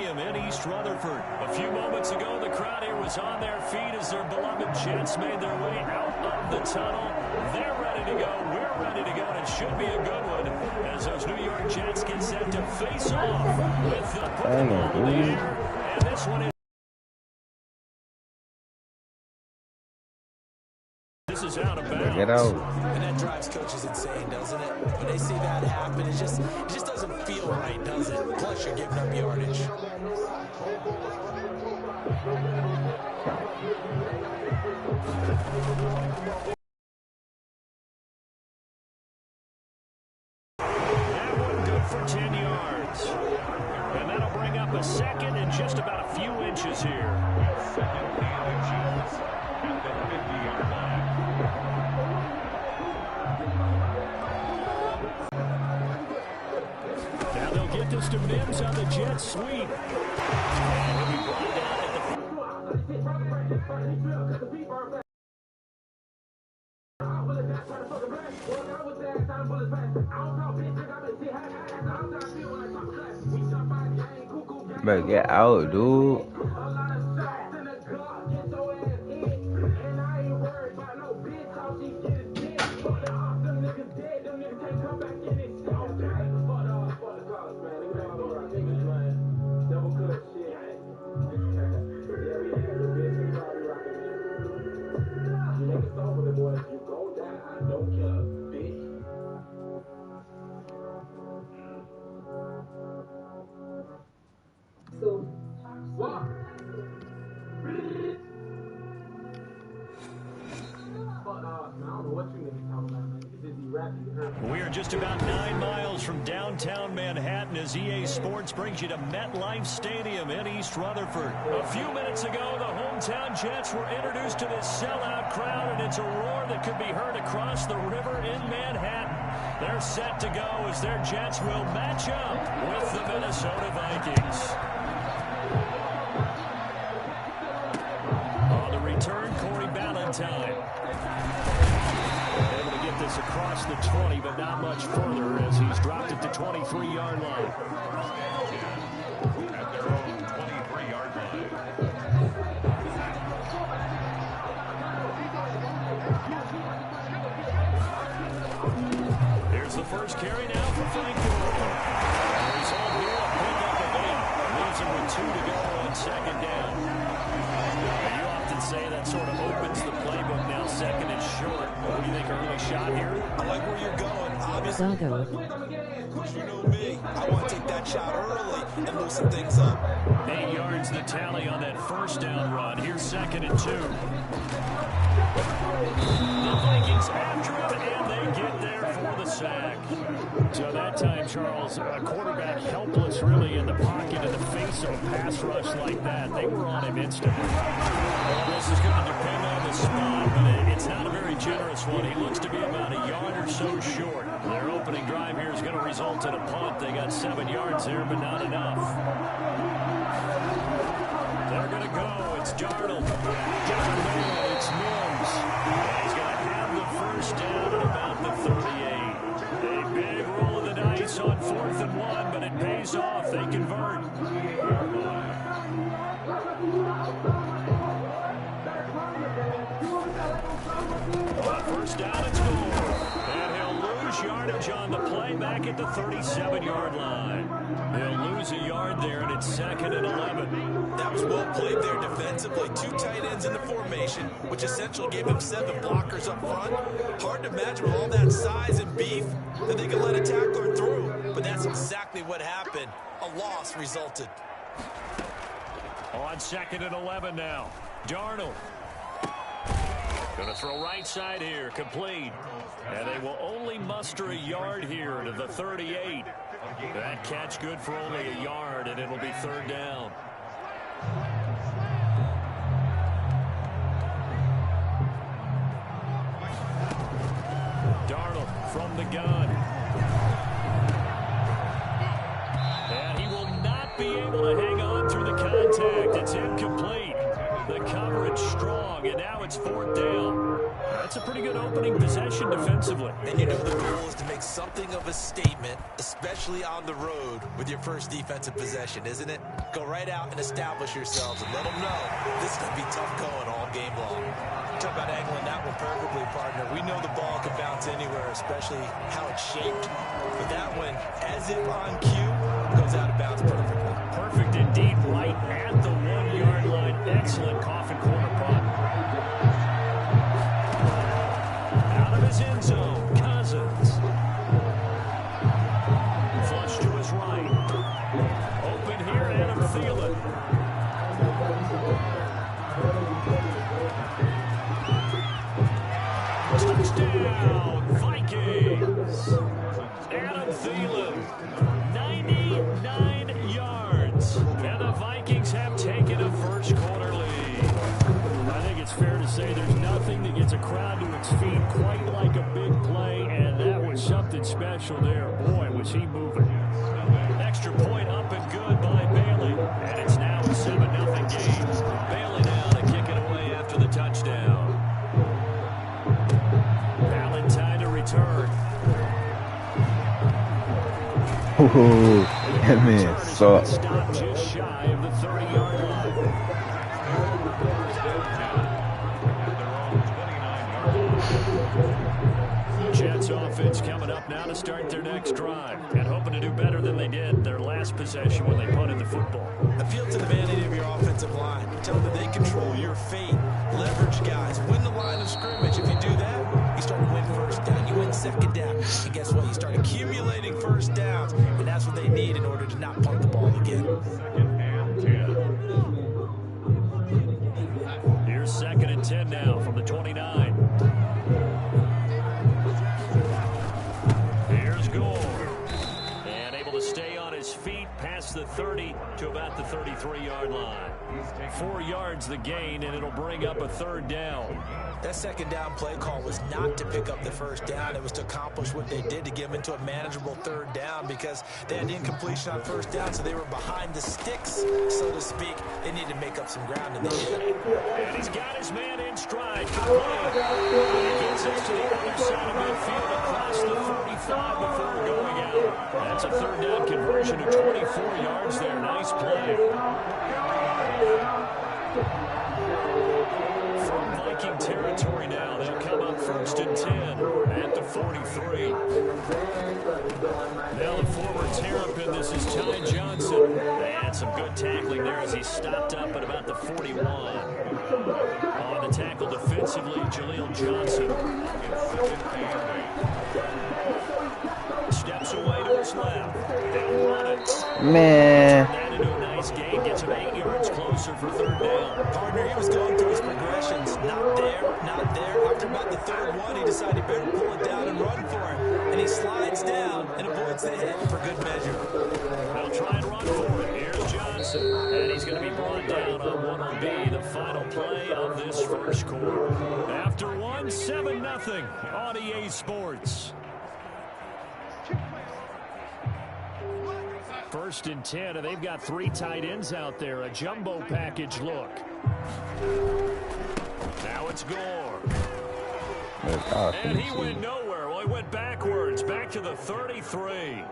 Stadium in East Rutherford. A few moments ago, the crowd here was on their feet as their beloved Jets made their way out of the tunnel. They're ready to go. We're ready to go, and it should be a good one as those New York Jets get set to face off with the football in the air. And this one is... This is out of bounds. Get out. And that drives coaches insane, doesn't it? When they see that happen, it just doesn't feel right, does it? Plus, you're giving up yardage. That one good for 10 yards. And that'll bring up a second and just about a few inches here. Second and inches at the 50-yard line. Now they'll get this to Mims on the jet sweep. And he'll be brought down at the... Bro, get out, dude. We are just about 9 miles from downtown Manhattan as EA Sports brings you to MetLife Stadium in East Rutherford. A few minutes ago, the hometown Jets were introduced to this sellout crowd, and it's a roar that could be heard across the river in Manhattan. They're set to go as their Jets will match up with the Minnesota Vikings. On the return, Corey Ballantyne. Able to get this across the 20, but not much further as he's dropped it to 23-yard line. At their own 23-yard line. Here's the first carry now for Frank Gore. Result here, a pickup of 8. Leaves him with 2 to go on second down. You often say that sort of opens the playbook now, second and short. What do you think, early shot here? I like where you're going, obviously. You know me. I want to take that shot early and loosen things up. 8 yards the tally on that first down run. Here's second and 2. The Vikings after it, and they get there for the sack. So that time, Charles, a quarterback helpless really in the pocket in the face of a pass rush like that. They were on him instantly. Well, this is going to depend on the spot, but it's not a very generous one. He looks to be about a yard or so short. Their opening drive here is going to result in a punt. They got 7 yards there, but not enough. They're going to go. It's Darnold. It's Mims. He's going to have the first down at about the 38. A big roll of the dice on 4th and 1, but it pays off. They convert. First down, it's Gore. And he'll lose yardage on the play back at the 37-yard line. He'll lose a yard there, and it's second and 11. That was well played there defensively. 2 tight ends in the formation, which essentially gave him 7 blockers up front. Hard to imagine with all that size and beef that they could let a tackler through. But that's exactly what happened. A loss resulted. On second and 11 now. Darnold. Going to throw right side here, complete. And they will only muster a yard here to the 38. That catch good for only a yard, and it'll be 3rd down. Darnold from the gun. And he will not be able to hang on through the contact. It's incomplete. The coverage strong, and now it's 4th down. That's a pretty good opening possession defensively. And you know the goal is to make something of a statement, especially on the road with your first defensive possession, isn't it? Go right out and establish yourselves and let them know this is going to be tough going all game long. Talk about angling that one perfectly, partner. We know the ball can bounce anywhere, especially how it's shaped. But that one, as if on cue, goes out of bounds perfectly. Perfect indeed, right at the 1-yard line. Excellent coffin corner punt. Out of his end zone, Cousins. Flush to his right. Open here, Adam Thielen. Touchdown, Vikings. Adam Thielen, 99 yards. And the Vikings have taken a first-quarter lead. I think it's fair to say there's nothing that gets a crowd to its feet quite like a big play, and that was something special there. Boy, was he moving. Extra point up and good by Bailey. And it's now a 7-0 game. Bailey now to kick it away after the touchdown. Valentine to return. Ooh, that man sucks. Stop just shy of the 30-yard line. Jets offense coming up now to start their next drive and hoping to do better than they did their last possession when they punted the football. Appeal to the vanity of your offensive line. Tell them that they control your fate. Leverage guys. Win the line of scrimmage. If you do that, you start to win first down. You win second down. And guess what? You start accumulating first downs. And that's what they need in order to not punt the ball again. Here's 2nd and 10 now from the 29. Here's Gore. And able to stay on his feet past the 30 to about the 33-yard line. 4 yards the gain, and it'll bring up a 3rd down. That second down play call was not to pick up the first down. It was to accomplish what they did to get them into a manageable 3rd down because they had incompletion on first down, so they were behind the sticks, so to speak. They needed to make up some ground, and they did. And he's got his man in stride. He gets us to the other side of midfield across the 45 before going out. That's a 3rd down conversion of 24 yards there. Nice play. From Viking territory now, they'll come up 1st and 10 at the 43. Now the former Terrapin, this is Ty Johnson. They had some good tackling there as he stopped up at about the 41. On the tackle defensively, Jaleel Johnson. Steps away to his left. They'll run it. Man. Turn that into a nice gain. Gets him 8 yards closer for 3rd down. Partner, he was going through his progressions. Not there, not there. After about the 3rd one, he decided he better pull it down and run for it. And he slides down and avoids the hit for good measure. They'll try and run for it. Here's Johnson. And he's going to be brought down on what will be the final play of this first quarter. After 7-0 on EA Sports. 1st and 10, and they've got 3 tight ends out there. A jumbo package look. Now it's Gore. And he went nowhere. Well, he went backwards, back to the 33.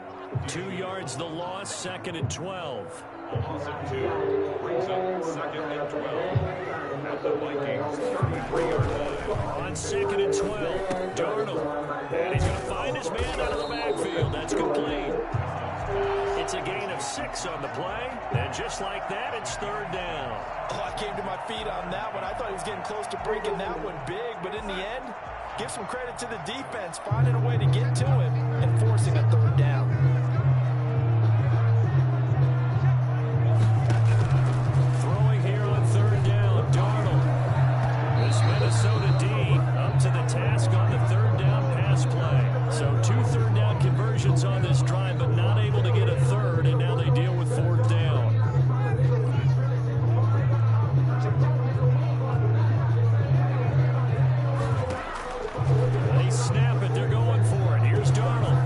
2 yards the loss, 2nd and 12. Loss of 2 brings up 2nd and 12 at the Vikings 33-yard line. On 2nd and 12, Darnold. And he's going to find his man out of the backfield. That's complete. It's a gain of 6 on the play, and just like that, it's 3rd down. Oh, I came to my feet on that one. I thought he was getting close to breaking that one big, but in the end, give some credit to the defense, finding a way to get to him and forcing a 3rd down. Throwing here on 3rd down, Darnold. This Minnesota D up to the task on the 3rd down pass play. So 2 3rd down conversions on this drive, but not able to get a 3rd, and now they deal with 4th down. They snap it. They're going for it. Here's Darnold.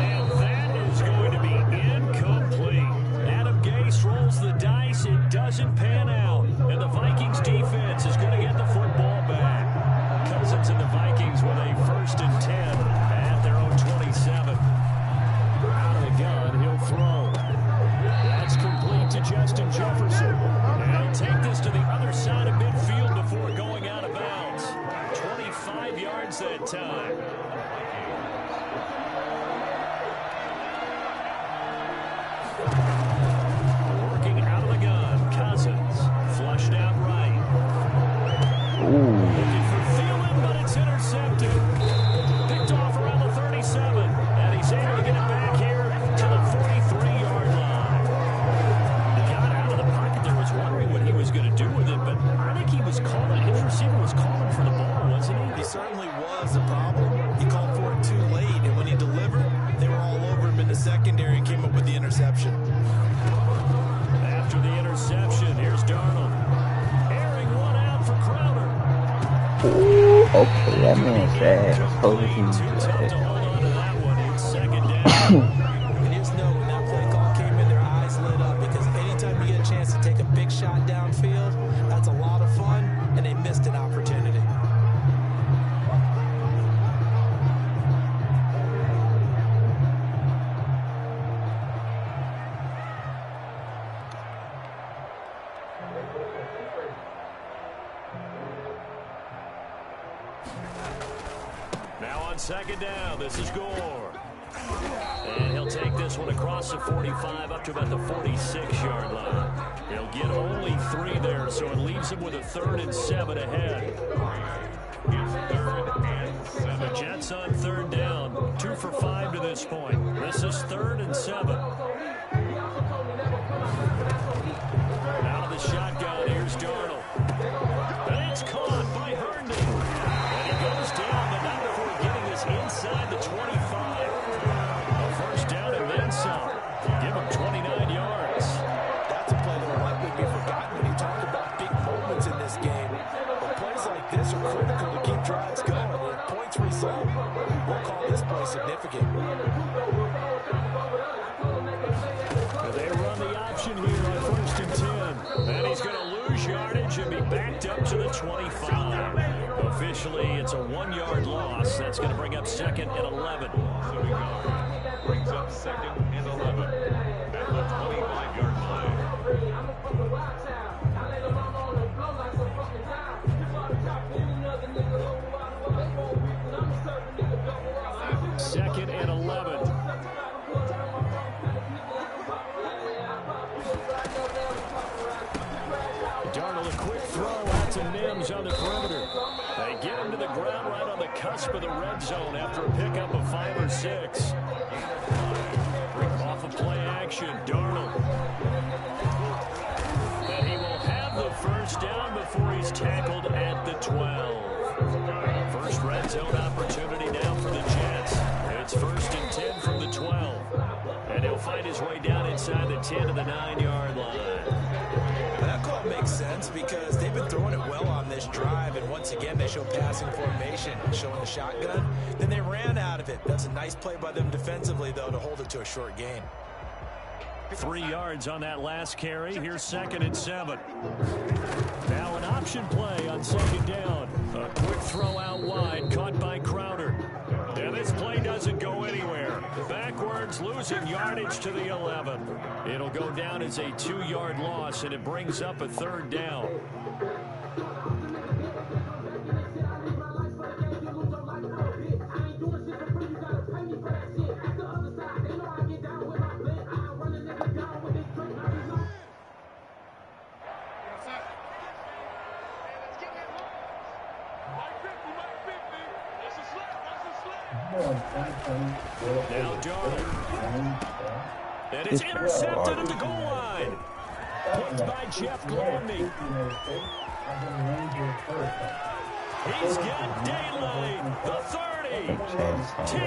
And that is going to be incomplete. Adam Gase rolls the dice. It doesn't pan out. And the Vikings defense is going to get the football back. pass that time. Working out of the gun. Cousins flushed out right. Looking for Thielen, but it's intercepted. Picked off around the 37. And he's able to get it back here to the 43-yard line. He got out of the pocket there, was wondering what he was going to do with it, but I think he was calling, his receiver was calling for the ball, wasn't he? He certainly was the problem. He called for it too late, and when he delivered, they were all over him in the secondary and came up with the interception. After the interception, here's Darnold. Airing one out for Crowder. Ooh, okay, that man's fast. Too tough to hold on to that one. It's second down. And just know when that play call came in, their eyes lit up because anytime you get a chance to take a big shot downfield, that's a lot of fun, and they missed an opportunity. Now on second down, this is Gore. And he'll take this one across the 45 up to about the 46-yard line. He'll get only 3 there, so it leaves him with a 3rd and 7 ahead. The Jets on 3rd down, 2 for 5 to this point. This is 3rd and 7. Out of the shotgun, here's Darnold. And it's caught by Herndon. And he goes down, but not before getting this inside the 25. A first down and then some. Give him 29 yards. That's a play that will likely be forgotten when you talk about big moments in this game. But plays like this are critical to keep drives going. If points result, we'll call this play significant. They run the option here on 1st and 10. And he's going to lose yardage and be backed up to the 25. Officially, it's a 1-yard loss. That's going to bring up 2nd and 11. So he goes. Brings up 2nd and 11 at the 25-yard line. 2nd and 11. Darnold, a quick throw out to Mims on the perimeter. They get him to the ground right on the cusp of the red zone after a pickup of 5 or 6. Off of play action, Darnold. And he will have the first down before he's tackled at the 12. First red zone opportunity now for the Jets. It's 1st and 10 from the 12. And he'll find his way down inside the 10 to the 9-yard line. That call makes sense because they've been throwing it well on this drive, and once again they show passing formation, showing the shotgun. Then they ran out of it. That's a nice play by them defensively, though, to hold it to a short gain. 3 yards on that last carry. Here's 2nd and 7. Now an option play on 2nd down. A quick throw out wide, caught by Crowder. And this play doesn't go anywhere. Backwards, losing yardage to the 11. It'll go down as a 2-yard loss, and it brings up a 3rd down. Now Darnold. And it's intercepted at the goal line. Picked by Jeff Gladney. He's got daylight. The 30. 10.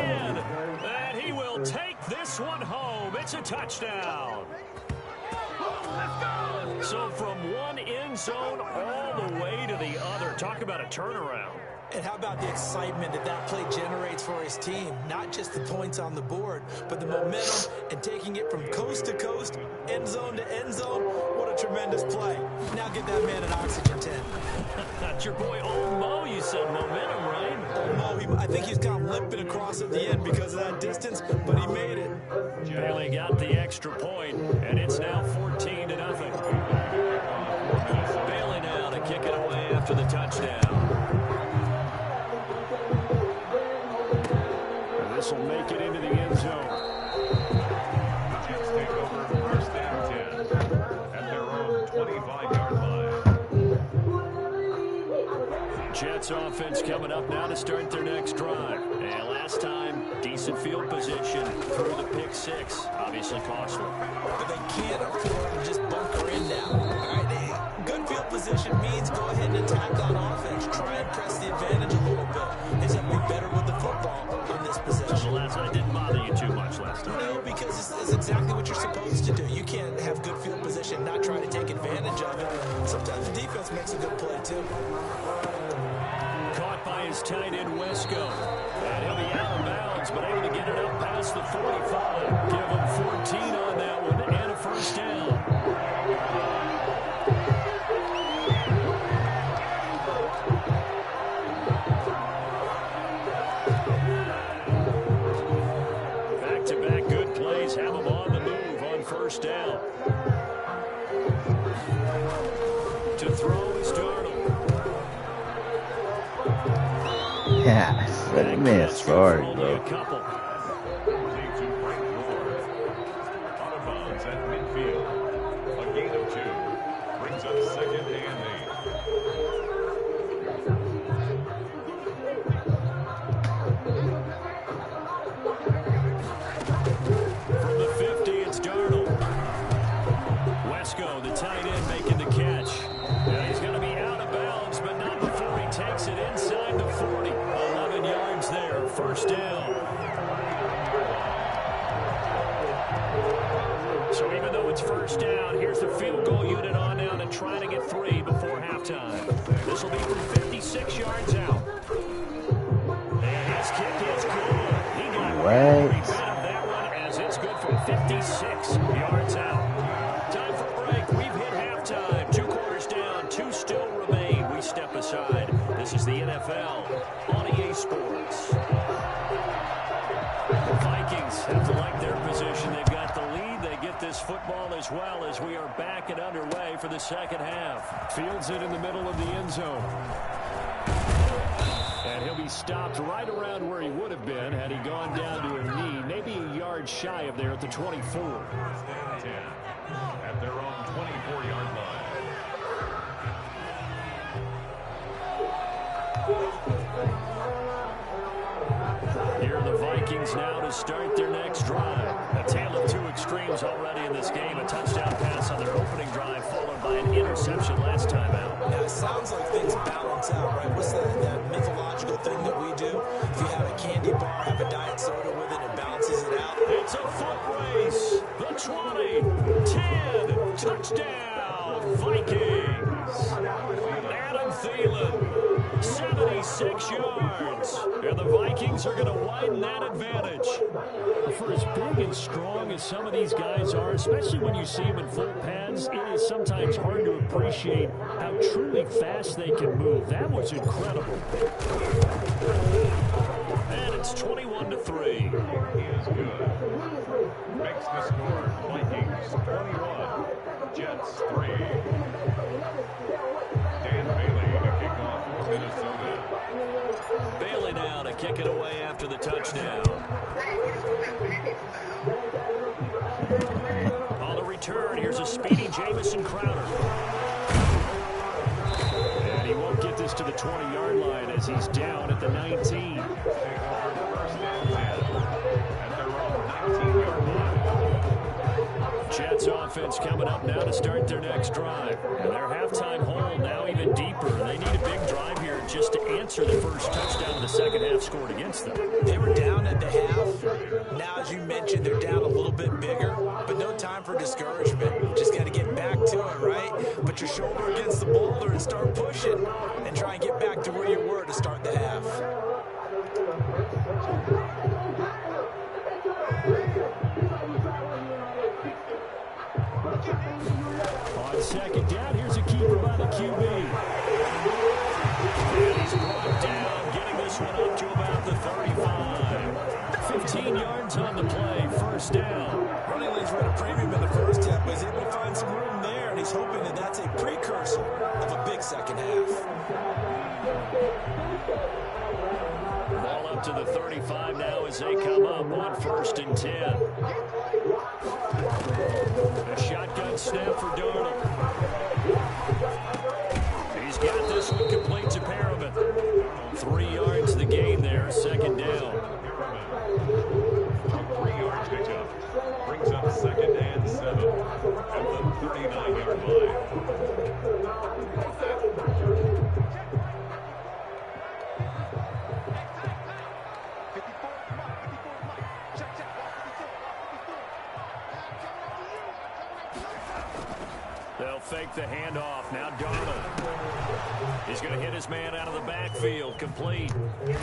And he will take this one home. It's a touchdown. So from one end zone all the way to the other. Talk about a turnaround. And how about the excitement that that play generates for his team? Not just the points on the board, but the momentum and taking it from coast to coast, end zone to end zone. What a tremendous play. Now get that man an oxygen tent. That's your boy Old Mo. You said momentum, right? Old Mo, I think he's kind of limping across at the end because of that distance, but he made it. Barely got the extra point, and it's now 14-0. Bailey now to kick it away after the touchdown. pass will make it into the end zone. The Jets take over first and 10 at their own 25-yard line. Jets offense coming up now to start their next drive. And last time, decent field position through the pick six. Obviously costly. But they can't afford to just bunker in now. All right, good field position means go ahead and attack on offense. Try and press the advantage a little bit. They just have to be better with the football in this possession. So last night didn't bother you too much last time. No, because it's exactly what you're supposed to do. You can't have good field position and not try to take advantage of it. Sometimes the defense makes a good play, too. Caught by his tight end, Wesco. And he'll be out of bounds, but able to get it up past the 45. Give him 14 on that one and a first down. Back-to-back good plays have him on the move on first down. To throw is Darnold. Yes, let me a story, bro. Takes to right north. Out of bounds at midfield. A gain of 2. Brings up second and 8. From the 50, it's Darnold. Wesco, the tight end, making the catch. And he's going to be out of bounds, but not before he takes it inside the 40. 11 yards there, first down. So even though it's first down, here's the field goal unit on now to try to get 3 before halftime. This will be from 56 yards out. And his kick is good. He got every bit of that one as it's good from 56 yards out. Time for a break. We've hit halftime. 2 quarters down, 2 still remain. We step aside. This is the NFL on EA Sports. The Vikings have to like their position. They've got the lead. They get this football as well as we are back and underway for the second half. Fields it in the middle of the end zone. And he'll be stopped right around where he would have been had he gone down to a knee, maybe a yard shy of there at the 24. First and 10 at their own 24-yard line. Here are the Vikings now to start their next drive. A tale of 2 extremes already in this game. A touchdown pass on their opening drive followed by an interception last time out. Now, it sounds like things balance out, right? What's that mythological thing that we do? If you have a candy bar, have a diet soda with it, it balances it out. It's a foot race. The 20, 10, touchdown, Vikings. Adam Thielen, 76 yards. And the Vikings are going to widen that advantage. For as big and strong as some of these guys are, especially when you see them in full pads, it is sometimes hard to appreciate how truly fast they can move. That was incredible. And it's 21-3. He is good. Makes the score. Vikings 21. Jets 3. Dan Bailey to kick off for Minnesota. Bailey now to kick it away after the touchdown. On the return, here's a speedy Jamison Crowder. And he won't get this to the 20-yard line as he's down at the 19. Take over first and 10 at their own 19-yard line. Jets offense coming up now to start their next drive. And their halftime hole now even deeper. They need a big drive here just to answer the first touchdown of the second half scored against them. They were down at the half. Now, as you mentioned, they're down a little bit bigger, but no time for discouragement. Just got to get back to it, right? Put your shoulder against the boulder and start pushing and try and get back to where you were to start the half. On second down, here's a keeper by the QB. And he's brought down, getting this one up to about the 35. 15 yards on the play, first down. Running lanes ran a premium in the first half, but he's able to find some room there, and he's hoping that that's a precursor of a big second half. Ball up to the 35 now as they come up on 1st and 10. A shotgun snap for Darnold. He's got this one complete to Perriman. 3 yards the gain there, 2nd down. A 3-yard pickup brings up 2nd and 7 at the 39-yard line. They'll fake the handoff. Now Darnold. He's going to hit his man out of the backfield. Complete. They'll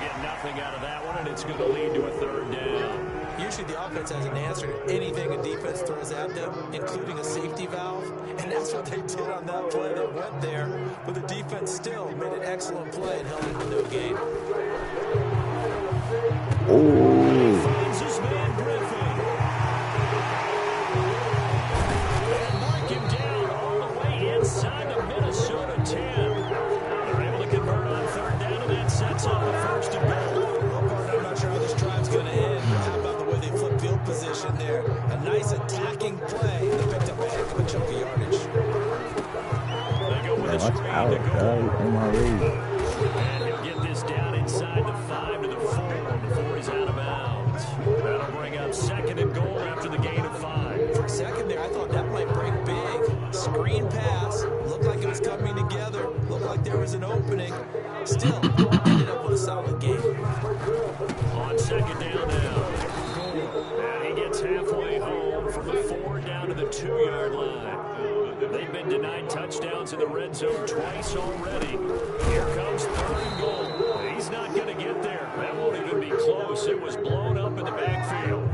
get nothing out of that one, and it's going to lead to a 3rd down. Usually the offense has an answer to anything a defense throws at them, including a safety valve. And that's what they did on that play. They went there, but the defense still made an excellent play and held it to no gain. He finds his man Griffin. And mark him down all the way inside the Minnesota 10. They're able to convert on 3rd down, and that sets up the 1st and goal. Well, partner, I'm not sure how this drive's going to end, but how about the way they flip field position there? A nice attacking play that picked up a heck of a chunk of yardage. They go with a Watch screen out, to go. in my read. And he'll get this down inside the 5 to the 4 before he's out of bounds. That'll bring up 2nd and goal after the gain of 5. For a second there, I thought that might break big. Screen pass. Looked like it was coming together. Looked like there was an opening. Still, ended up with a solid game. On 2nd down now. And he gets halfway home from the 4 down to the 2-yard line. They've been denied touchdowns in the red zone twice already. Here comes 3rd and goal. He's not going to get there. That won't even be close. It was blown up in the backfield.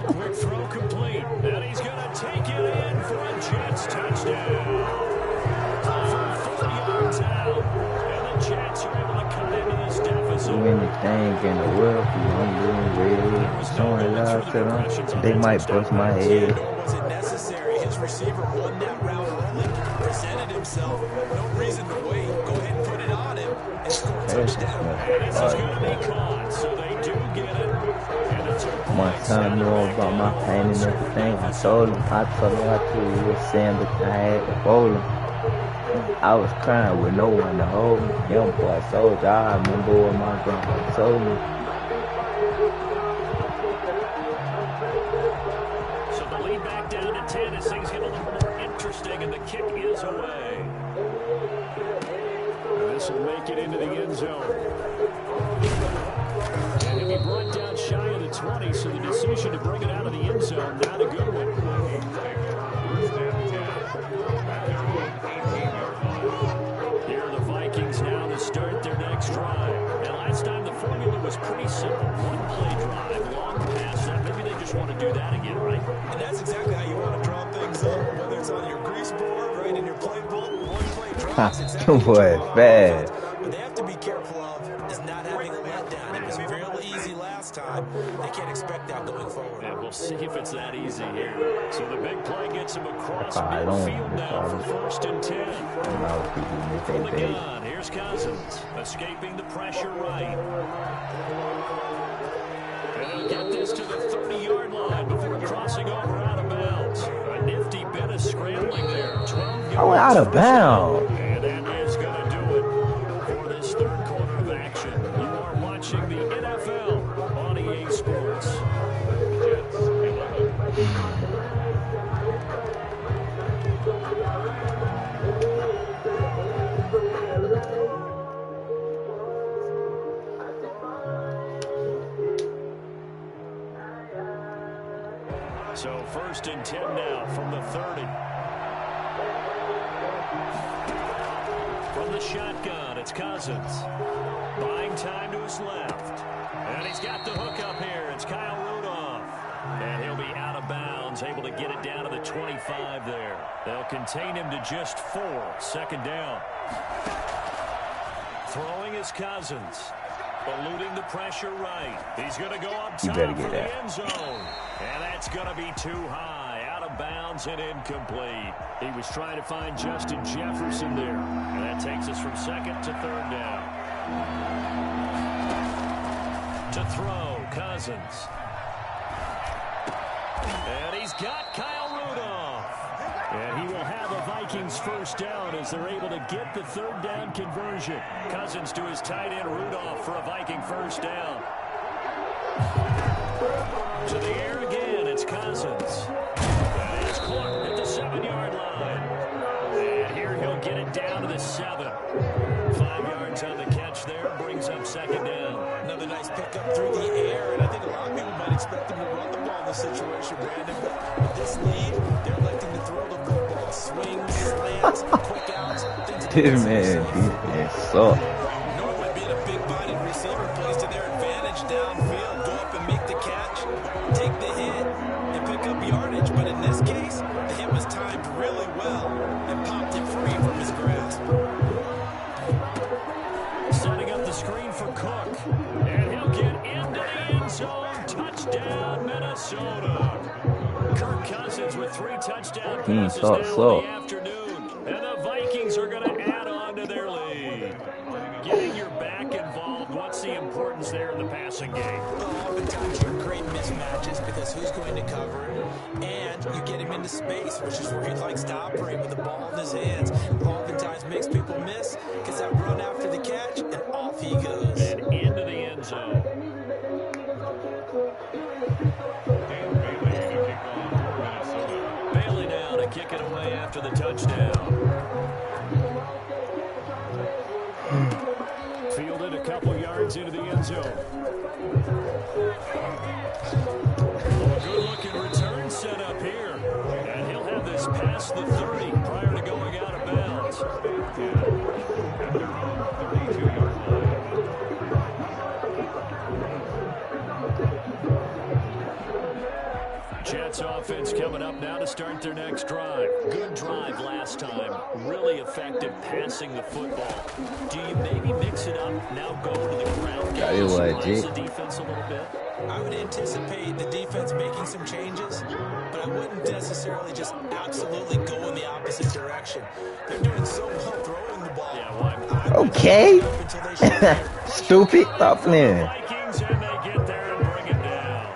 Quick throw complete. And he's going to take it in for a Jets touchdown. From 4 yards out. And the Jets are able to cut into this deficit. Do anything in the world for you. I'm doing really showing love to them. They might bust my head. Nor was it necessary. His receiver won that route early, presented himself. No reason to wait. Go ahead and put it on him and score a touchdown. And this is going to be caught, so they do get it. And it's a My son knew all about my pain and everything. I told him I too. He was saying that I had to fold him. I was crying with no one to hold me. Young boy soldier, I remember what my grandpa told me. So the lead back down to 10 as things get a little more interesting, and the kick is away. This will make it into the end zone. And he'll be brought down shy of the 20, so the decision to bring it out of the end zone, not a good one. Here are the Vikings now to start their next drive. And last time the formula was pretty simple. One play drive, long pass. Maybe they just want to do that again, right? And that's exactly how you want to draw things up, whether it's on your grease board, right in your playbook, one play drives. Exactly Boy, bad. What they have to be careful of is not having a letdown. It was real easy last time. They can't expect that going forward. Yeah, we'll see if it's that easy here. So the big play gets him across I don't midfield now for 1st and 10. From the gun, here's Cousins, escaping the pressure right. And he'll get this to the 30-yard line before crossing over out of bounds. A nifty bit of scrambling there. 12 yards. Oh, out of bounds. And that is going to do it for this 3rd quarter of action. You are watching the NFL on EA Sports. So 1st and 10 now from the 30. From the shotgun, it's Cousins. Buying time to his left. And he's got the hook up here. It's Kyle Rudolph. And he'll be out of bounds, able to get it down to the 25 there. They'll contain him to just 4. 2nd down. Throwing is Cousins. Eluding the pressure right. He's going to go up top for the end zone. And that's going to be too high. Out of of bounds and incomplete. He was trying to find Justin Jefferson there. And that takes us from second to third down. To throw, Cousins. And he's got Kyle Rudolph. And he will have a Vikings first down as they're able to get the third down conversion. Cousins to his tight end Rudolph for a Viking first down. To the air again, it's Cousins. And it's caught at the 7-yard line. And here he'll get it down to the 7. 5 yards on the catch there, brings up second down. Another nice pickup through the air, and I think a lot of people might expect him to run the ball in this situation, Brandon. But with this lead, they're electing to throw the football. Swings, slants, quick outs, things This man defense sucks. Normally being a big-bodied receiver plays to their advantage downfield. Go up and make the catch, take the hit, and pick up yardage. But in this case, the hit was timed really well and popped it free from his grasp. Setting up the screen for Cook. And he'll get into the end zone. Touchdown, Minnesota. Kirk Cousins with 3 touchdown passes now in the afternoon. And the Vikings are going to add on to their lead. Getting your back involved, what's the importance there in the passing game? Well, oftentimes you create mismatches because who's going to cover him, and you get him into space, which is where he likes to operate with the ball in his hands. Oftentimes makes people miss, gets that run after the catch, and off he goes. And into the end zone. Bailey now to kick it away after the touchdown. Fielded a couple yards into the end zone. A good-looking return set up here. And he'll have this past the 30 prior to going out of bounds. And they're on the 32-yard line. Jets offense coming up now to start their next drive. Good drive last time. Really effective passing the football. Do you maybe mix it up, now go to the ground game, surprise the defense a little bit? I would anticipate the defense making some changes, but I wouldn't necessarily just absolutely go in the opposite direction. They're doing so well throwing the ball. Yeah, why? Okay. Stupid. Stop playing. Vikings, and they get there and bring it down.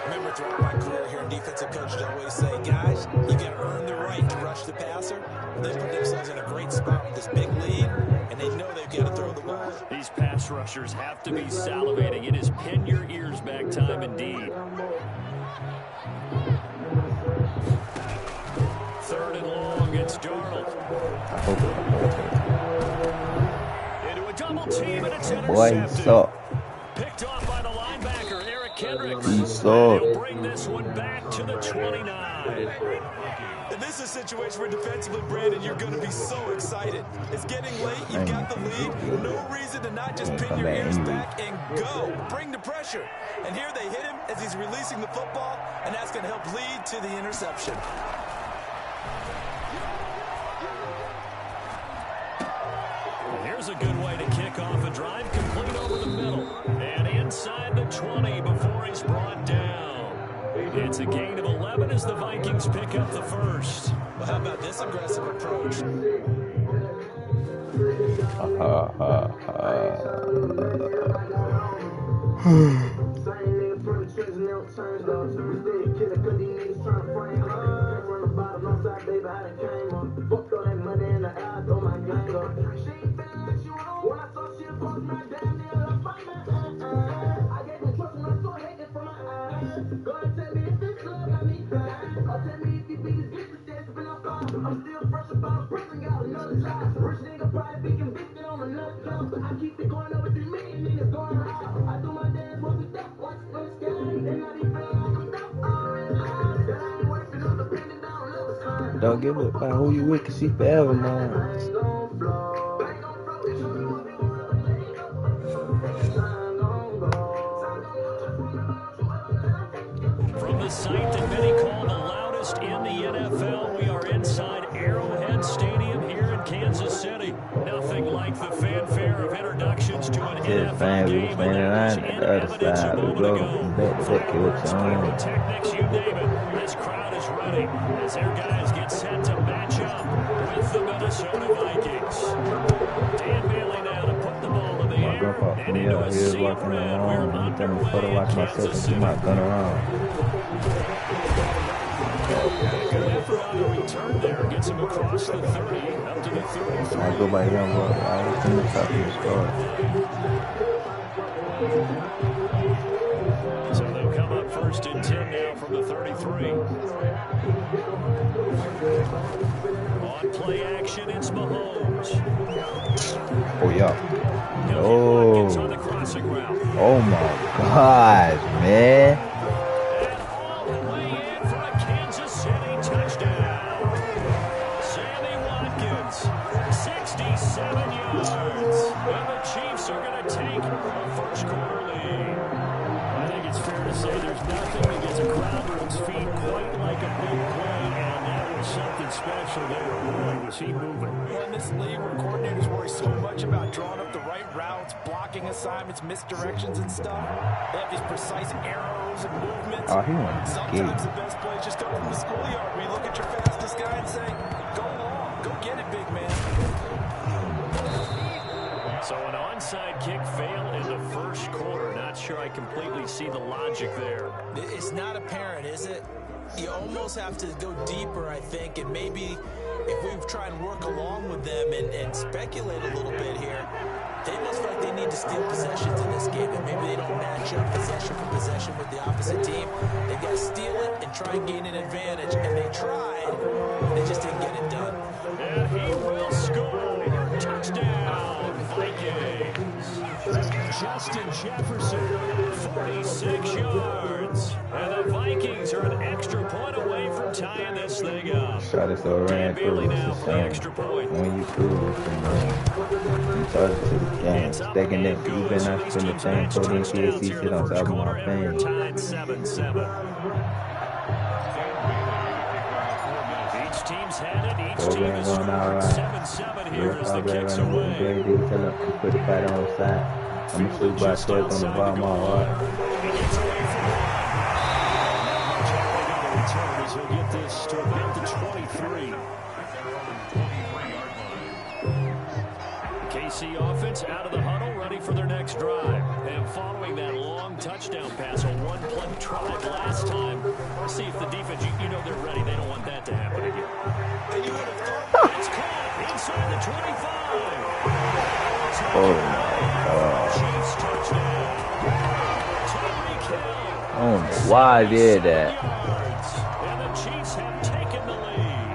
Remember, throughout my career here in defensive coaches always say, guys, you got to earn the right to rush the passer. They put themselves in a great spot with this big lead, and they know they've got to throw the ball. These pass rushers have to be salivating. It is pin your ears back time indeed. 3rd and long, it's Darnold. Into a double team, and it's intercepted. Picked off by the linebacker, Eric Kendricks. He'll bring this one back to the 29. And this is a situation where defensively, Brandon, you're going to be so excited. It's getting late. You've got the lead. No reason to not just pin your ears back and go. Bring the pressure. And here they hit him as he's releasing the football, and that's going to help lead to the interception. Here's a good way to kick off a drive, complete over the middle. And inside the 20 before he's brought down. It's a gain of 11 as the Vikings pick up the first. Well, how about this aggressive approach? Don't give a about who you with, 'cause she forever mine. From the site that many call the loudest in the NFL, we are inside Arrowhead Stadium here in Kansas City. Nothing like the fanfare of introductions to an just saying we were standing line at the other side. We go from back to back, what's on. Techniques, you name it. This crowd is ready as their guys get set to match up with the Minnesota Vikings. Dan Bailey now to put the ball in the My air grandpa and from into here, a he was seam walking red. along We're and then underway photo in watch myself Kansas and City. keep my gun around. Good effort on the return there. Gets him across the 30, up to the 33. I go by young boy, I was in the top of the score. So they'll come up first and 10 now from the 33. On play action, it's Mahomes. Oh yeah. Oh. On the Oh. crossing route. Oh my gosh, man. And all the way in for a Kansas City touchdown. Sammy Watkins, 67 yards. And the Chiefs are going to take a first quarter lead. I think it's fair to say there's nothing that gets a crowd to its feet quite like a big play, and that was something special there. Boy, was he moving. In this league where coordinators worry so much about drawing up the right routes, blocking assignments, misdirections and stuff, they have these precise arrows and movements. Oh, he went Sometimes the best plays just come from the schoolyard where you look at your fastest guy and say, go long, go get it, big man. So an onside kick fail in the first quarter. Not sure I completely see the logic there. It's not apparent, is it? You almost have to go deeper, I think, and maybe if we try and work along with them and speculate a little bit here, they must feel like they need to steal possessions in this game, and maybe they don't match up possession for possession with the opposite team. They've got to steal it and try and gain an advantage, and they tried. They just didn't get it done. And he will score. Touchdown, Vikings. Justin Jefferson, 46 yards. And the Vikings are an extra point away from tying this thing up. Shot it so Dan ran Bailey through. now It's for the the same. extra point. When you threw it, you charge it to the game. Stacking that, you better not spend the same 14 PSC shit on top of my pain. Tied 7-7. Each team's had it. Each team Program is going all right. 7-7 here as the Program kicks running away. great. Tell them to put the fight on the side. I'm gonna shoot by 12 on the bottom of my heart. He gets away from one. Not much happening on the return as he'll get this to about the 23. KC offense out of the huddle, ready for their next drive. And following that long touchdown pass, a one-play drive last time. Let's see if the defense, you know they're ready. They don't want that to happen again. And you would have thought It's caught inside the 25. Oh my god. Chiefs touchdown. Tyreek Hill. I don't know why I did that. And the Chiefs have taken the lead.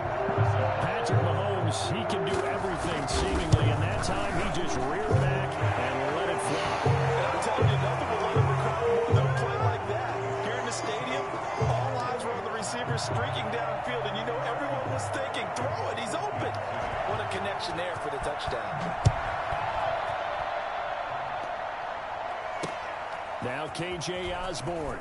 Patrick Mahomes, he can do everything seemingly, and that time he just reared back and let it fly. And I'm telling you, nothing will let him crowd more than a play like that. Here in the stadium, all eyes were on the receiver streaking downfield, and you know everyone was thinking, throw it, he's open. What a connection there for the touchdown. Now KJ Osborne.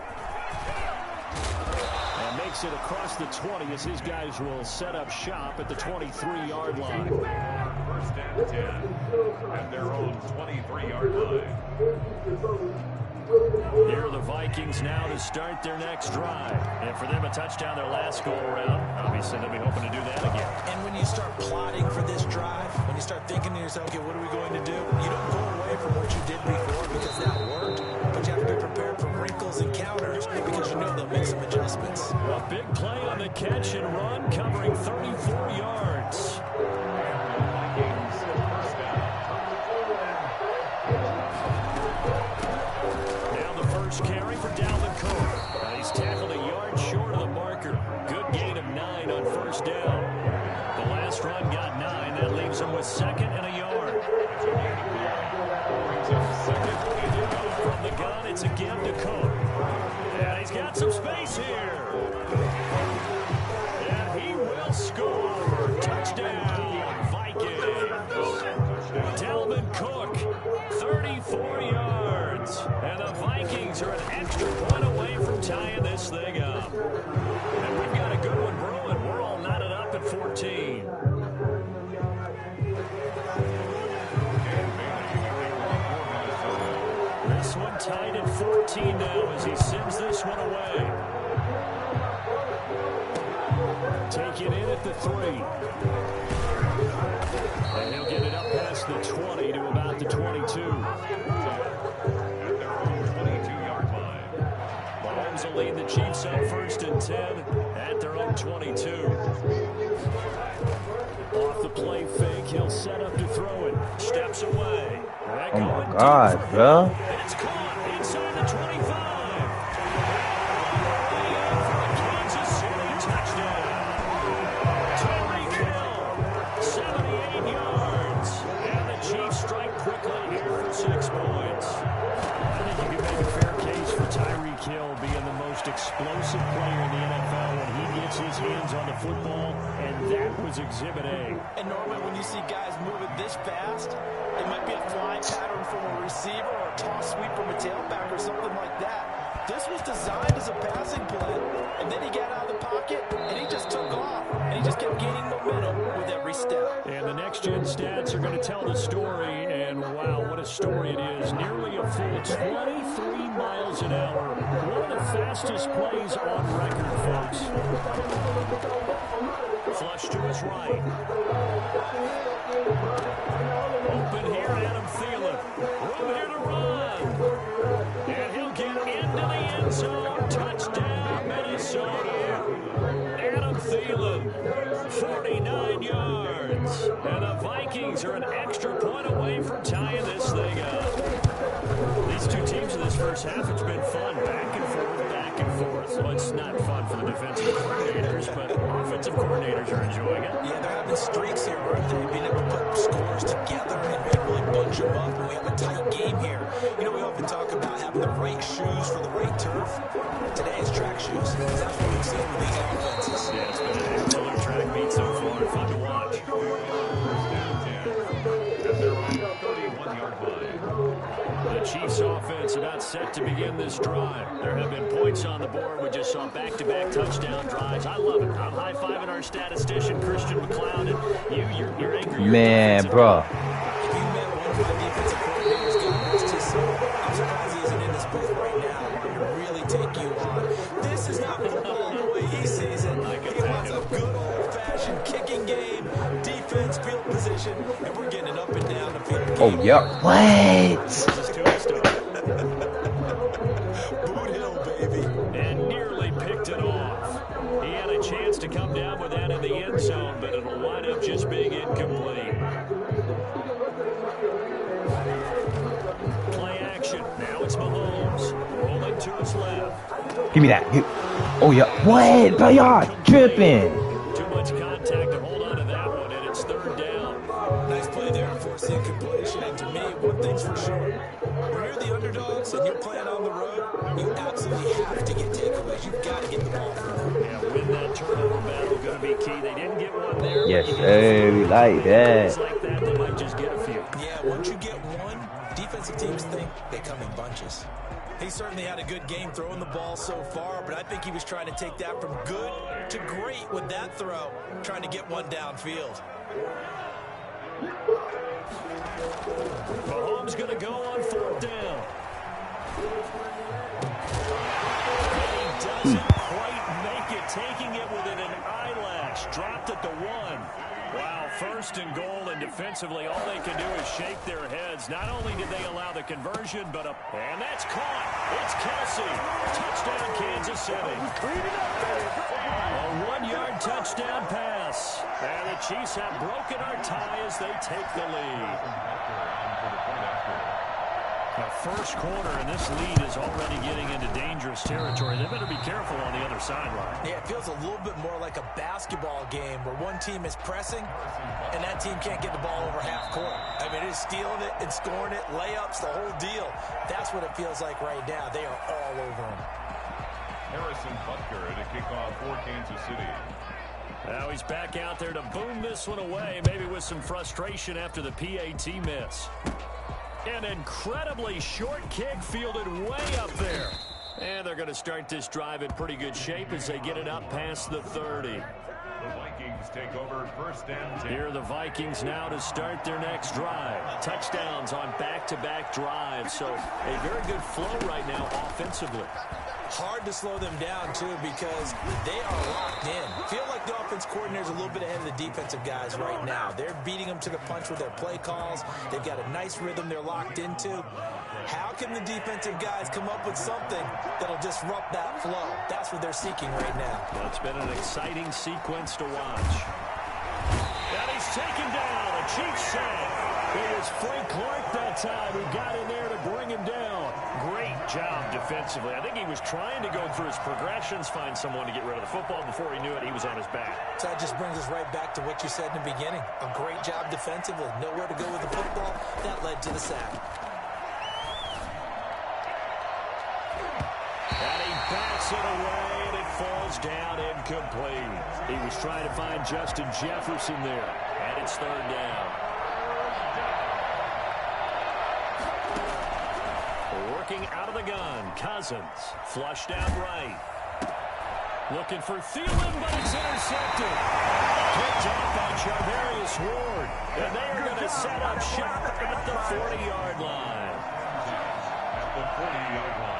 And makes it across the 20 as his guys will set up shop at the 23-yard line. First and 10 at their own 23-yard line. Here are the Vikings now to start their next drive. And for them, a touchdown their last go-around. Obviously, they'll be hoping to do that again. And when you start plotting for this drive, when you start thinking to yourself, okay, what are we going to do? You don't go away from what you did before because that worked, but you have to be prepared for wrinkles and counters because you know they'll make some adjustments. A big play on the catch and run, covering 34 yards. Now the first carry for Dalvin Cook. He's tackled a yard short of the marker. Good gain of 9 on first down. The last run got 9. That leaves him with second and a yard. From the gun, it's a give to Cook. And he's got some space here. And he will score. Touchdown, Vikings. Dalvin Cook, 34 yards. And the Vikings are an extra point away from tying this thing up. And we've got a good one brewing. We're all knotted up at 14. tied at 14 now as he sends this one away. Taken in at the 3. And he'll get it up past the 20 to about the 22. At their own 22-yard line. Mahomes will lead the Chiefs up 1st and 10 at their own 22. Off the play fake, he'll set up to throw it. Steps away. Oh my God, bro. And it's caught inside the 25. Kansas City touchdown. Tyreek Hill, 78 yards. And the Chiefs strike quickly here for 6 points. I think you can make a fair case for Tyreek Hill being the most explosive player in the NFL when he gets his hands on the football, and that was Exhibit A. And normally when you see guys moving this fast, it might be a flying pattern from a receiver or a toss sweep from a tailback or something like that. This was designed as a passing play, and then he got out of the pocket, and he just took off, and he just kept gaining momentum with every step. And the next-gen stats are going to tell the story, and wow, what a story it is. Nearly a full 23 miles an hour. One of the fastest plays on record, folks. Flush to his right. Open here, Adam Thielen. Room here to run. And he'll get into the end zone. Touchdown, Minnesota. Adam Thielen, 49 yards. And the Vikings are an extra point away from tying this thing up. These two teams in this first half, it's been fun. Back and forth, back and forth. Well, it's not fun for the defensive coordinators, but offensive coordinators are enjoying it. Yeah, they're having streaks here, aren't they? Being able to put scores together and really bunch them up, and we have a tight game here. You know, we often talk about having the right shoes for the right turf. Today is track shoes. That's what we've seen with these offenses. Yeah, it's been an absolute track meet so far. Fun to watch. First down 10. At their own 31-yard line. The Chiefs offense about set to begin this drive. There have been points on the board. We just saw back-to-back touchdown drives. I love it. I'm high-fiving our statistician, Christian McLeod, and you're angry. Man, bro. If you met one of the defensive coordinators, I'm surprised he isn't in this booth right now. To really take you on. This is not football the way he sees it. He wants a good old-fashioned kicking game, defense, field position, and we're getting it up and down the field. Oh, yeah. What? Boot Hill, baby. And nearly picked it off. He had a chance to come down with that in the end zone, but it'll wind up just being incomplete. Play action. Now it's Mahomes. Rolling to his left. Give me that. Oh, yeah. What? Bro, y'all tripping. Too much contact to hold on to that one, and it's 3rd down. Nice play there and force the incompletion. And to me, one thing's for sure. When you're the underdogs and you're playing on the road, you absolutely have to get takeaways. You've got to get the ball from them. Yeah, win that turnover battle going to be key. They didn't get one there. Yes, sir. We like that. Like that, they might just get a few. Yeah, once you get one, defensive teams think they come in bunches. He certainly had a good game throwing the ball so far, but I think he was trying to take that from good to great with that throw, trying to get one downfield. Mahomes going to go on 4th down. He doesn't quite make it, taking it within an eyelash. Dropped at the 1. Wow, 1st and goal, and defensively, all they can do is shake their heads. Not only did they allow the conversion, but and that's caught. It's Kelsey. Touchdown, Kansas City. A 1-yard touchdown pass. And the Chiefs have broken our tie as they take the lead. The first quarter, and this lead is already getting into dangerous territory. They better be careful on the other sideline. Yeah, it feels a little bit more like a basketball game where one team is pressing and that team can't get the ball over half court. I mean, it is stealing it and scoring it, layups, the whole deal. That's what it feels like right now. They are all over them. Harrison Butker to kick off for Kansas City. Now he's back out there to boom this one away, maybe with some frustration after the PAT miss. An incredibly short kick fielded way up there. And they're going to start this drive in pretty good shape as they get it up past the 30. The Vikings take over 1st and 10. Here are the Vikings now to start their next drive. Touchdowns on back-to-back drives, so a very good flow right now offensively. Hard to slow them down, too, because they are locked in. Feel like the offense coordinator's a little bit ahead of the defensive guys right now. They're beating them to the punch with their play calls. They've got a nice rhythm they're locked into. How can the defensive guys come up with something that'll disrupt that flow? That's what they're seeking right now. Well, it's been an exciting sequence to watch. And he's taken down. A Chiefs sack. It was Frank Clark that time who got in there to bring him down. Great job defensively. I think he was trying to go through his progressions, find someone to get rid of the football. Before he knew it, he was on his back. So that just brings us right back to what you said in the beginning. A great job defensively. Nowhere to go with the football. That led to the sack. And he bats it away, and it falls down incomplete. He was trying to find Justin Jefferson there, and it's 3rd down. Working out of the gun, Cousins, flushed out right. Looking for Thielen, but it's intercepted. Picked off by Charvarius Ward, and they are going to set up shop at the 40-yard line. At the 40-yard line.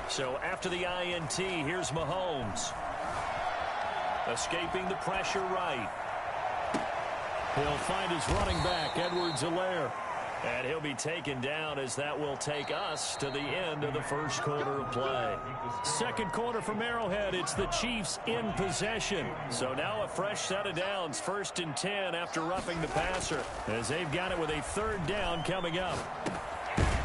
So after the INT, here's Mahomes. Escaping the pressure right. He'll find his running back, Edwards-Helaire. And he'll be taken down as that will take us to the end of the first quarter of play. Second quarter from Arrowhead, it's the Chiefs in possession. So now a fresh set of downs, 1st and 10 after roughing the passer, as they've got it with a 3rd down coming up.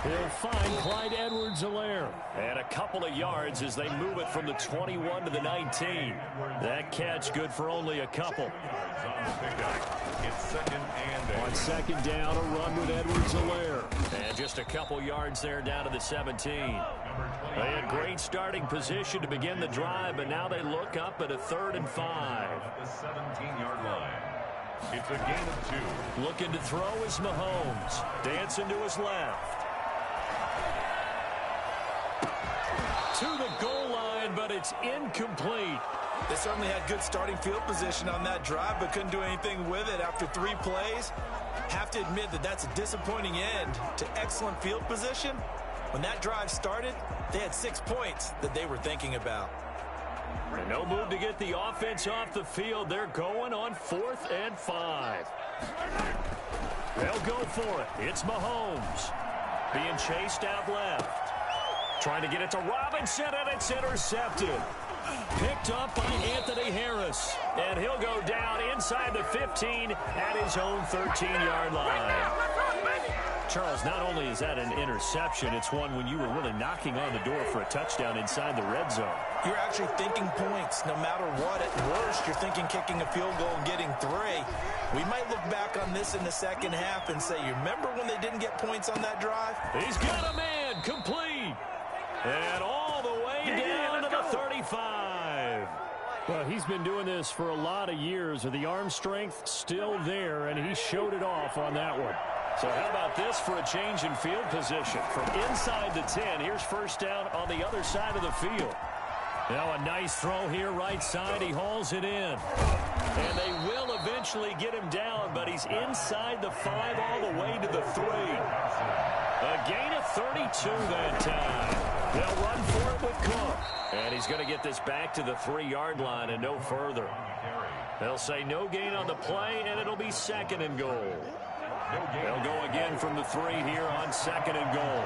He'll find Clyde Edwards-Helaire. And a couple of yards as they move it from the 21 to the 19. That catch good for only a couple. It's 2nd and 8. On 2nd down, a run with Edwards-Helaire. And just a couple yards there down to the 17. They had great starting position to begin the drive, but now they look up at a 3rd and 5. At the 17-yard line. It's a gain of 2. Looking to throw is Mahomes. Dancing to his left. To the goal line, but it's incomplete. They certainly had good starting field position on that drive, but couldn't do anything with it after 3 plays. Have to admit that that's a disappointing end to excellent field position. When that drive started, they had 6 points that they were thinking about. And no move to get the offense off the field. They're going on 4th and 5. They'll go for it. It's Mahomes. Being chased out left. Trying to get it to Robinson, and it's intercepted. Picked up by Anthony Harris. And he'll go down inside the 15 at his own 13-yard line. Charles, not only is that an interception, it's one when you were really knocking on the door for a touchdown inside the red zone. You're actually thinking points no matter what. At worst, you're thinking kicking a field goal and getting 3. We might look back on this in the second half and say, you remember when they didn't get points on that drive? He's got a man complete. And all the way down to the 35. Well, he's been doing this for a lot of years. The arm strength still there, and he showed it off on that one. So how about this for a change in field position? From inside the 10, here's 1st down on the other side of the field. Now a nice throw here right side. He hauls it in. And they will eventually get him down, but he's inside the 5 all the way to the 3. A gain of 32 that time. They'll run for it with Cook. And he's going to get this back to the 3-yard line and no further. They'll say no gain on the play, and it'll be 2nd and goal. They'll go again from the 3 here on 2nd and goal.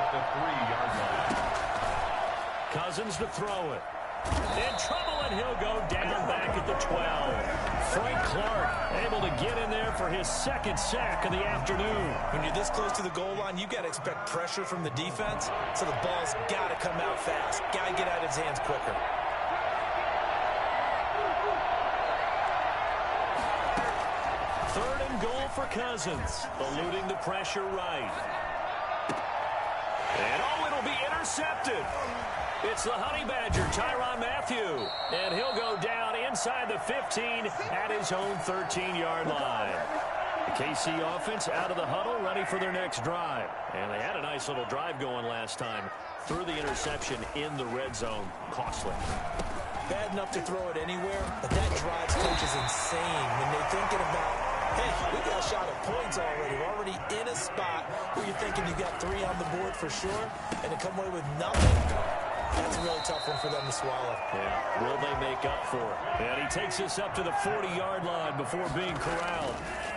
At the 3-yard line. Cousins to throw it. In trouble, and he'll go down back at the 12. Frank Clark able to get in there for his 2nd sack of the afternoon. When you're this close to the goal line, you got to expect pressure from the defense, so the ball's got to come out fast. Got to get out of his hands quicker. Third and goal for Cousins, eluding the pressure right. And it'll be intercepted. It's the Honey Badger, Tyrann Mathieu. And he'll go down inside the 15 at his own 13-yard line. KC offense out of the huddle, ready for their next drive. And they had a nice little drive going last time. Threw the interception in the red zone. Costly. Bad enough to throw it anywhere, but that drives coaches insane when they're thinking about, hey, we got a shot at points already. We're already in a spot where you're thinking you got 3 on the board for sure, and to come away with nothing, that's a really tough one for them to swallow. Yeah, will they make up for it? And he takes us up to the 40-yard line before being corralled.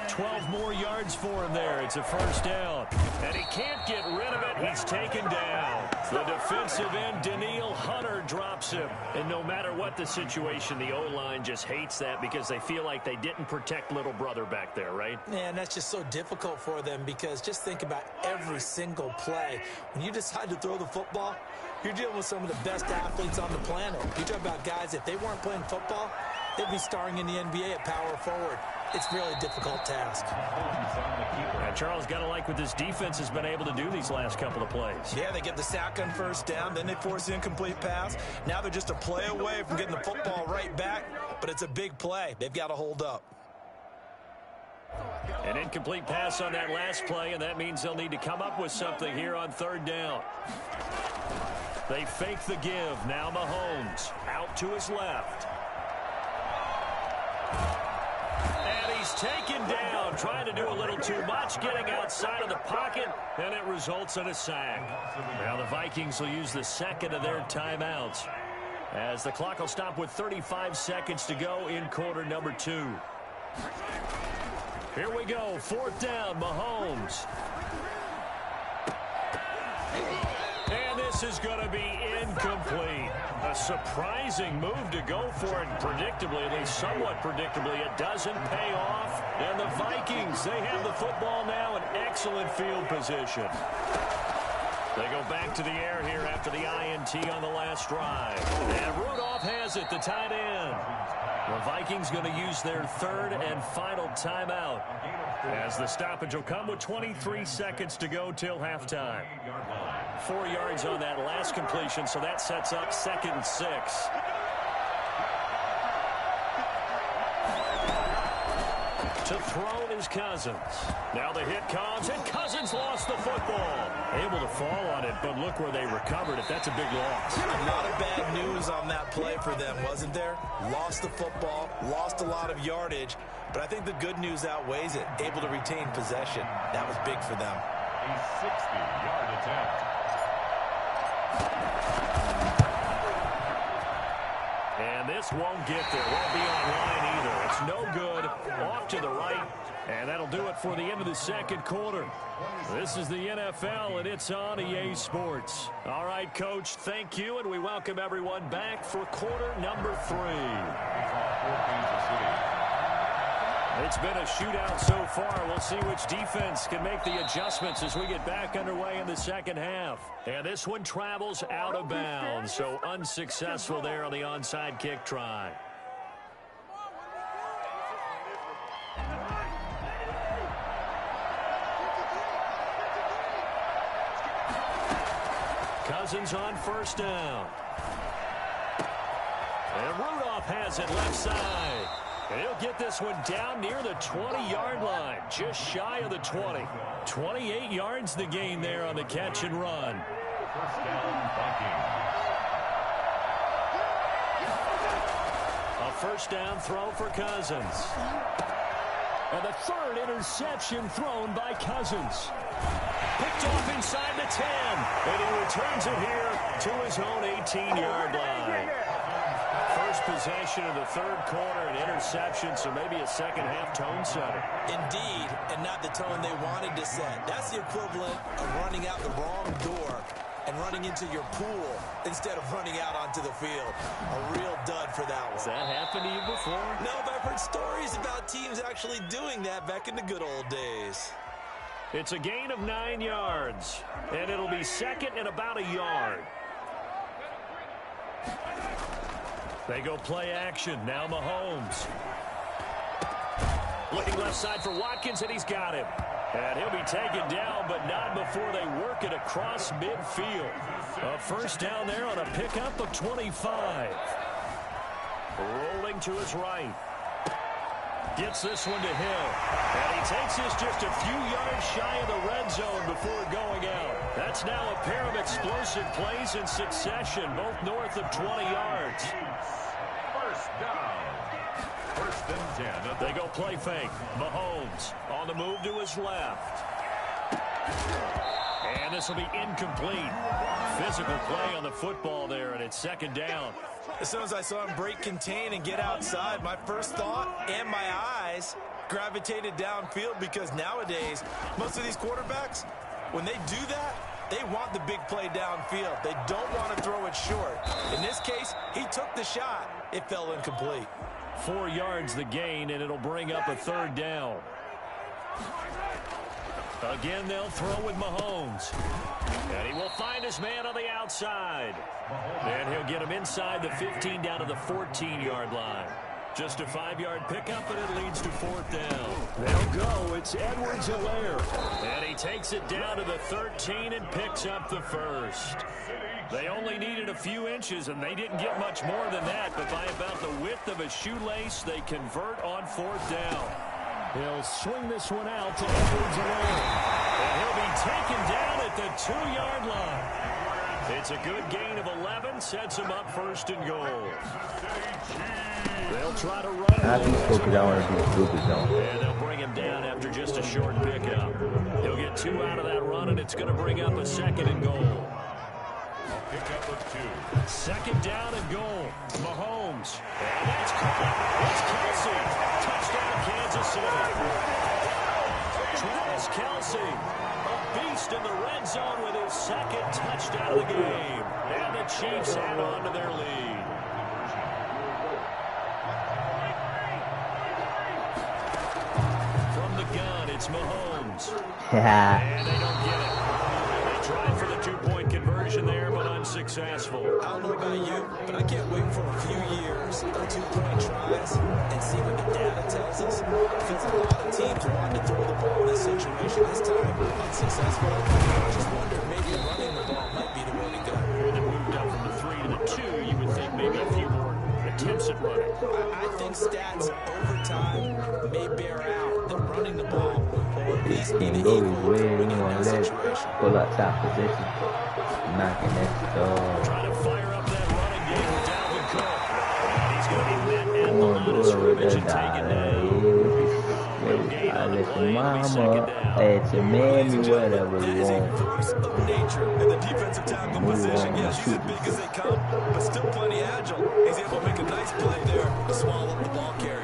12 more yards for him there. It's a first down. And he can't get rid of it. He's taken down. The defensive end, Danielle Hunter, drops him. And no matter what the situation, the O-line just hates that because they feel like they didn't protect little brother back there, right? Yeah, and that's just so difficult for them because just think about every single play. When you decide to throw the football, you're dealing with some of the best athletes on the planet. You talk about guys, if they weren't playing football, they'd be starring in the NBA at power forward. It's a really difficult task. And Charles, got to like what this defense has been able to do these last couple of plays. Yeah, they get the sack on first down, then they force the incomplete pass. Now they're just a play away from getting the football right back, but it's a big play. They've got to hold up. An incomplete pass on that last play, and that means they'll need to come up with something here on third down. They fake the give. Now Mahomes out to his left. And he's taken down, trying to do a little too much, getting outside of the pocket, and it results in a sack. Now the Vikings will use the second of their timeouts as the clock will stop with 35 seconds to go in quarter number 2. Here we go, fourth down, Mahomes. And this is going to be incomplete. A surprising move to go for it, predictably, at least somewhat predictably. It doesn't pay off. And the Vikings, they have the football now in excellent field position. They go back to the air here after the INT on the last drive. And Rudolph has it, the tight end. The Vikings going to use their third and final timeout as the stoppage will come with 23 seconds to go till halftime. 4 yards on that last completion, so that sets up 2nd and 6. To throw is Cousins. Now the hit comes, and Cousins lost the football. Able to fall on it, but look where they recovered it. That's a big loss. A lot of bad news on that play for them, wasn't there? Lost the football, lost a lot of yardage, but I think the good news outweighs it. Able to retain possession. That was big for them. A 60-yard attempt. And this won't get there. Won't be online either. It's no good. Off to the right. And that'll do it for the end of the second quarter. This is the NFL, and it's on EA Sports. All right, Coach, thank you, and we welcome everyone back for quarter number 3. It's been a shootout so far. We'll see which defense can make the adjustments as we get back underway in the second half. And this one travels out of bounds, so unsuccessful there on the onside kick try. Cousins on first down. And Rudolph has it left side. And he'll get this one down near the 20-yard line, just shy of the 20. 28 yards the gain there on the catch and run. First down, Vikings. A first down throw for Cousins. And the third interception thrown by Cousins. Picked off inside the 10. And he returns it here to his own 18-yard line. First possession of the third quarter, an interception, so maybe a second-half tone setter. Indeed, and not the tone they wanted to set. That's the equivalent of running out the wrong door and running into your pool instead of running out onto the field. A real dud for that one. Has that happened to you before? No, but I've heard stories about teams actually doing that back in the good old days. It's a gain of 9 yards, and it'll be second and about a yard. They go play action. Now Mahomes. Looking left side for Watkins, and he's got him. And he'll be taken down, but not before they work it across midfield. A first down there on a pickup of 25. Rolling to his right. Gets this one to Hill. And he takes this just a few yards shy of the red zone before going out. That's now a pair of explosive plays in succession, both north of 20 yards. First down. First and 10. They go play fake. Mahomes on the move to his left. And this will be incomplete. Physical play on the football there, and it's second down. As soon as I saw him break contain and get outside, my first thought and my eyes gravitated downfield, because nowadays, most of these quarterbacks, when they do that, they want the big play downfield. They don't want to throw it short. In this case, he took the shot. It fell incomplete. 4 yards the gain, and it'll bring up a third down. Again, they'll throw with Mahomes. And he will find his man on the outside. And he'll get him inside the 15 down to the 14-yard line. Just a 5-yard pickup, and it leads to fourth down. They'll go. It's Edwards-Helaire. And he takes it down to the 13 and picks up the first. They only needed a few inches, and they didn't get much more than that. But by about the width of a shoelace, they convert on fourth down. He'll swing this one out to Edwards-Helaire. And he'll be taken down at the 2-yard line. It's a good gain of 11, sets him up first and goal. They'll try to run. I be stupid, I want to be stupid, though. And they'll bring him down after just a short pickup. He'll get 2 out of that run, and it's going to bring up a second and goal. Pickup of 2. Second down and goal. Mahomes. And that's caught. It's Kelsey. Touchdown, Kansas City. Travis Kelsey, a beast in the red zone with his second touchdown of the game. And the Chiefs add on to their lead. From the gun, it's Mahomes. And they don't get it. They tried for the 2-point conversion there, but unsuccessful. I don't know about you, but I can't wait for a few years of 2-point tries and see what the data tells us. Because a lot of teams wanted to throw the ball in this situation. This time, unsuccessful. I just wonder if maybe running the ball might be the way to go. They moved up from the 3 to the 2. You would think maybe a few more attempts at running. I think stats over time may bear out that running the ball or at least be the Go equal his way, to you winning in want that to let situation. pull up top position. Knocking that dog. Trying to fire up that running game with Dalvin Cook. And he's going to be met at the line of scrimmage and taken down. I let your mama, at your mammy, whatever That you is a want. force of nature in the defensive tackle position. Yes, he's as big as they come, but still plenty agile. He's able to make a nice play there to swallow up the ball carrier.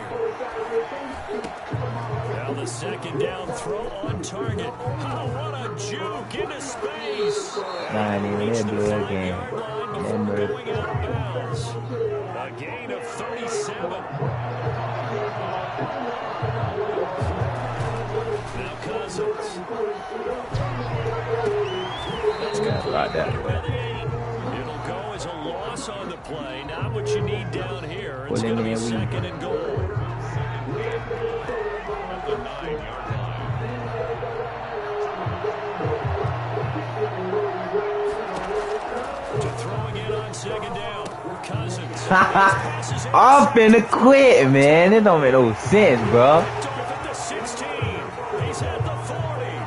Now the second down throw on target. Oh, what a juke into space. Nah, even that blood game. That murder. Going out of bounds. A gain of 37. Now Cousins. That's Yeah, right there. It'll go as a loss on the play. Not what you need down here. It's Well, going to be then we- second and goal. At the 9-yard line. To throwing it on second down. Cousins. I'm finna quit, man. It don't make no sense, bro. At the 16. He's at the 40.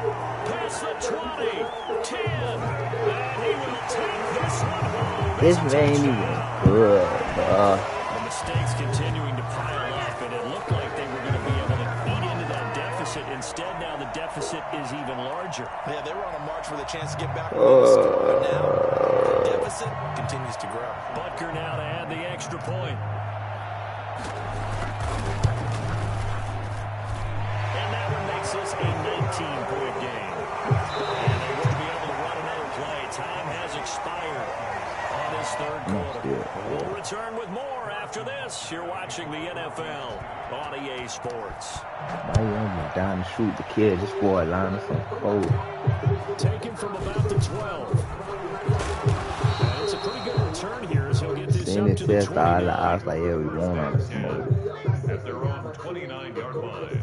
Past the 20. 10. And he will take this one home. This ain't even good, bro. The mistakes continuing to pile up, and it looked like they were going to be able to eat into that deficit. Instead, now the deficit is even larger. Yeah, they were on a march with a chance to get back on the score, but now the deficit continues to grow. Butker now to add the extra point. And that one makes this a 19-point game. And they won't be able to run another play. Time has expired on this third quarter. We'll return with more after this. You're watching the NFL on EA Sports. Why you almost down to shoot the kid? This boy line is so cold. Taken from about the 12. And it's a pretty good return here as he'll get this Seen up it to the test 20. I was like, yeah, we won on the smoke. At their own 29-yard line.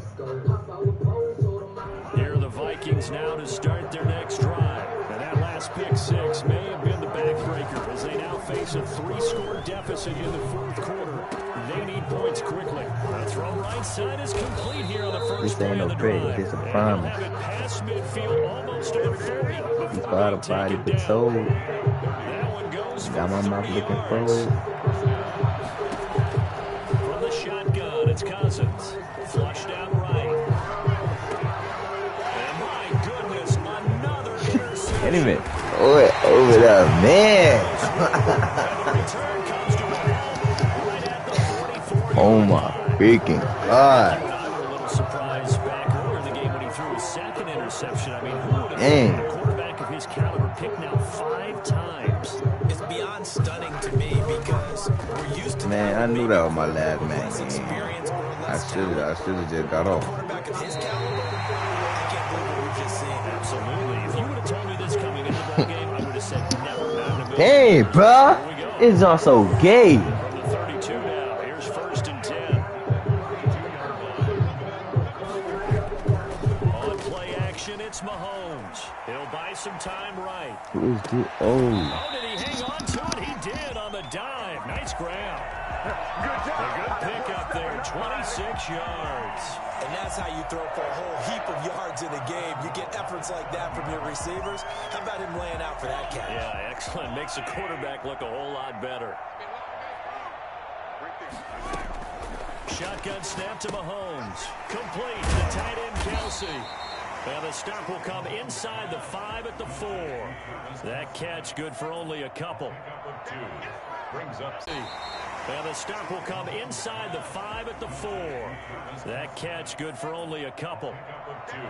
Here are the Vikings now to start their next drive. And that last pick six may have been the backbreaker as they now face a 3-score deficit in the fourth quarter. They need points quickly. A throw right inside is complete here on the first This play ain't of no the trick. drive. This a And he'll promise. have it past midfield, almost to the 30. You thought about it, but sold. That one goes for Got my mouth 30 looking yards. forward. From the shotgun, it's Cousins. Flushed out right. And my goodness, another interception. Can't even throw it over there, man. Return comes to a halt right at the 44. Oh my freaking God. I was a little surprised back earlier in the game when he threw his second interception. I mean, who would have Dang. thought a quarterback of his caliber picked now 5 times? It's beyond stunning to me because we're used to Man, I knew that was my last man less game. experience or I less should talent. have just got off. Quarterback of his caliber, I can't believe what we've just seen. Absolutely. If you would have told me this coming into the ball game, I would have said never. Not in a million Hey, years. bruh. Here we go. It's also gay. From the 32 now. Here's 1st and 10. On play action, it's Mahomes. He'll buy some time right. Who is this? Oh. Oh, did he hang on to it? He did on the dive. Nice grab. A good pick up there, 26 yards. And that's how you throw for a whole heap of yards in a game. You get efforts like that from your receivers. How about him laying out for that catch? Yeah, excellent. Makes the quarterback look a whole lot better. Shotgun snap to Mahomes. Complete to tight end Kelsey. And the stop will come inside the 5 at the 4. That catch good for only a couple. Brings up And the stop will come inside the 5 at the 4. That catch good for only a couple.